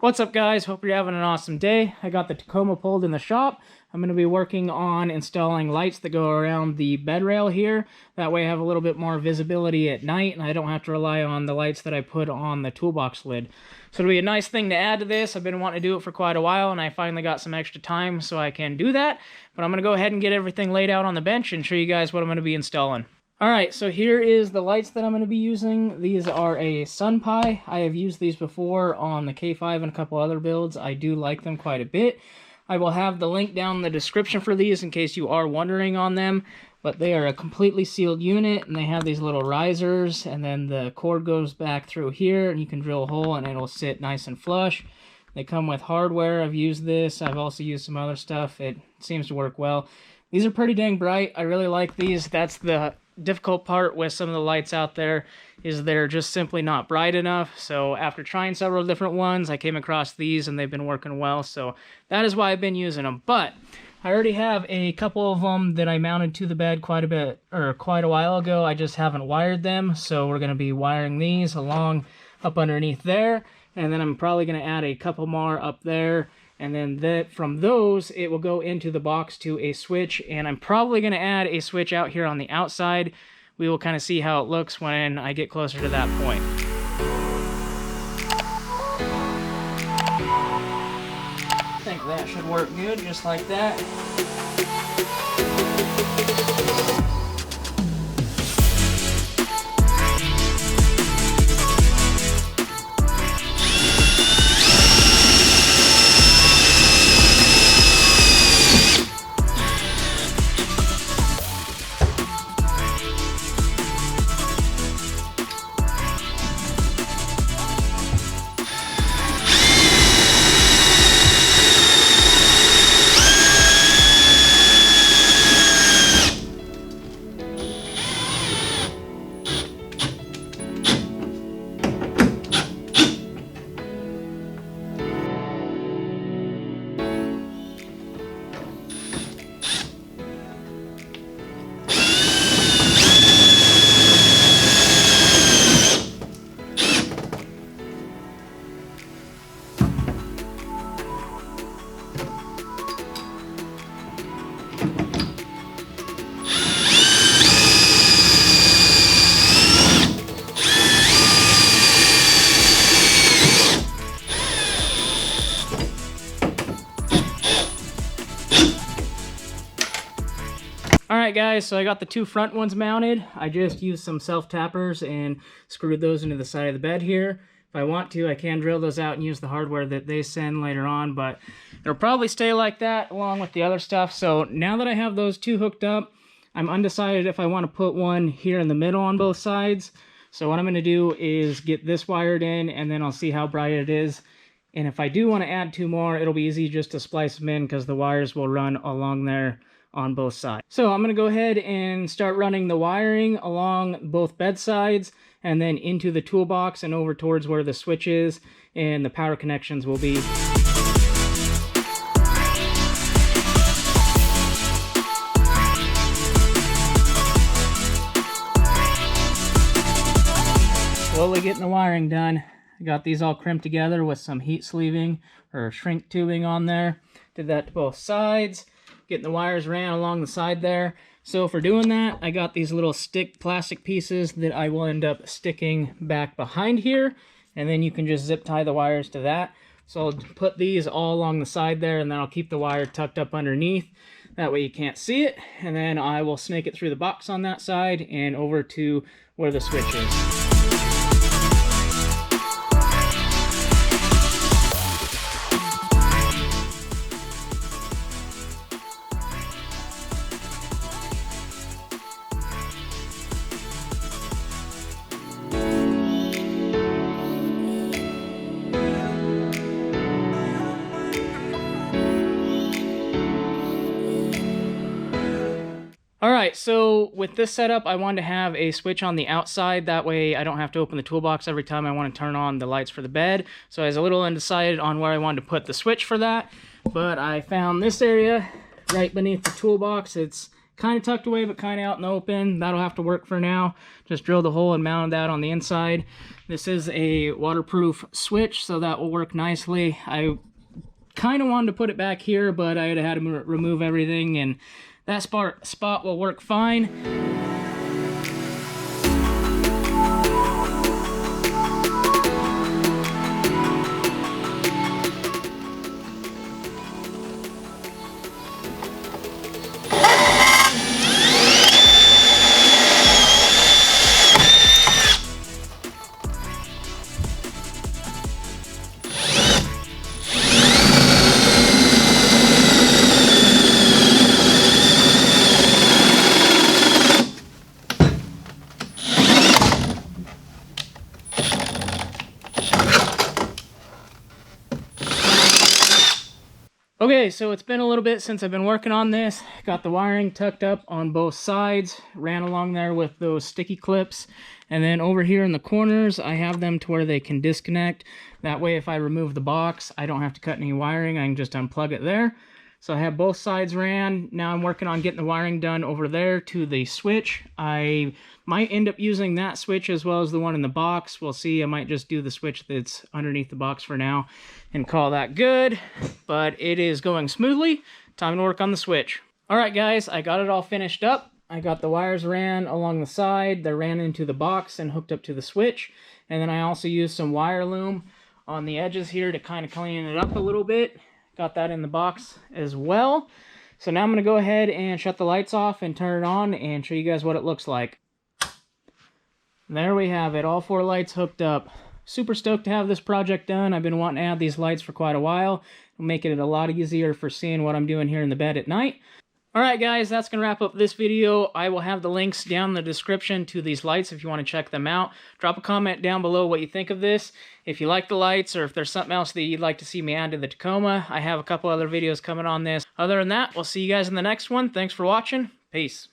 What's up, guys? Hope you're having an awesome day. I got the Tacoma pulled in the shop. I'm going to be working on installing lights that go around the bed rail here. That way I have a little bit more visibility at night and I don't have to rely on the lights that I put on the toolbox lid. So it'll be a nice thing to add to this. I've been wanting to do it for quite a while and I finally got some extra time so I can do that. But I'm going to go ahead and get everything laid out on the bench and show you guys what I'm going to be installing. Alright, so here is the lights that I'm going to be using. These are a SunPie. I have used these before on the K5 and a couple other builds. I do like them quite a bit. I will have the link down in the description for these in case you are wondering on them. But they are a completely sealed unit and they have these little risers and then the cord goes back through here and you can drill a hole and it'll sit nice and flush. They come with hardware. I've used this. I've also used some other stuff. It seems to work well. These are pretty dang bright. I really like these. That's the difficult part with some of the lights out there, is they're just simply not bright enough. So after trying several different ones, I came across these and they've been working well. So that is why I've been using them. But I already have a couple of them that I mounted to the bed quite a while ago. I just haven't wired them. So we're going to be wiring these along up underneath there. And then I'm probably going to add a couple more up there. And then from those, it will go into the box to a switch. And I'm probably going to add a switch out here on the outside. We will kind of see how it looks when I get closer to that point. I think that should work good, just like that. Alright guys, so I got the two front ones mounted. I just used some self-tappers and screwed those into the side of the bed here. If I want to, I can drill those out and use the hardware that they send later on, but it'll probably stay like that along with the other stuff. So now that I have those two hooked up, I'm undecided if I want to put one here in the middle on both sides. So what I'm going to do is get this wired in and then I'll see how bright it is. And if I do want to add two more, it'll be easy just to splice them in because the wires will run along there on both sides. So I'm going to go ahead and start running the wiring along both bed sides and then into the toolbox and over towards where the switch is and the power connections will be. Slowly getting the wiring done. I got these all crimped together with some heat sleeving or shrink tubing on there. Did that to both sides. Getting the wires ran along the side there. So for doing that, I got these little stick plastic pieces that I will end up sticking back behind here. And then you can just zip tie the wires to that. So I'll put these all along the side there and then I'll keep the wire tucked up underneath. That way you can't see it. And then I will snake it through the box on that side and over to where the switch is. Alright, so with this setup, I wanted to have a switch on the outside. That way I don't have to open the toolbox every time I want to turn on the lights for the bed. So I was a little undecided on where I wanted to put the switch for that. But I found this area right beneath the toolbox. It's kind of tucked away, but kind of out in the open. That'll have to work for now. Just drilled a hole and mounted that on the inside. This is a waterproof switch, so that will work nicely. I kind of wanted to put it back here, but I had to remove everything, and that spot will work fine. Okay, so it's been a little bit since I've been working on this. Got the wiring tucked up on both sides, ran along there with those sticky clips, and then over here in the corners, I have them to where they can disconnect. That way, if I remove the box, I don't have to cut any wiring. I can just unplug it there. So I have both sides ran. Now I'm working on getting the wiring done over there to the switch. I might end up using that switch as well as the one in the box. We'll see. I might just do the switch that's underneath the box for now and call that good. But it is going smoothly. Time to work on the switch. All right, guys, I got it all finished up. I got the wires ran along the side. They ran into the box and hooked up to the switch. And then I also used some wire loom on the edges here to kind of clean it up a little bit. Got that in the box as well. So now I'm going to go ahead and shut the lights off and turn it on and show you guys what it looks like. There we have it, all 4 lights hooked up. Super stoked to have this project done. I've been wanting to add these lights for quite a while. It'll make it a lot easier for seeing what I'm doing here in the bed at night. Alright guys, that's going to wrap up this video. I will have the links down in the description to these lights if you want to check them out. Drop a comment down below what you think of this. If you like the lights or if there's something else that you'd like to see me add to the Tacoma, I have a couple other videos coming on this. Other than that, we'll see you guys in the next one. Thanks for watching. Peace.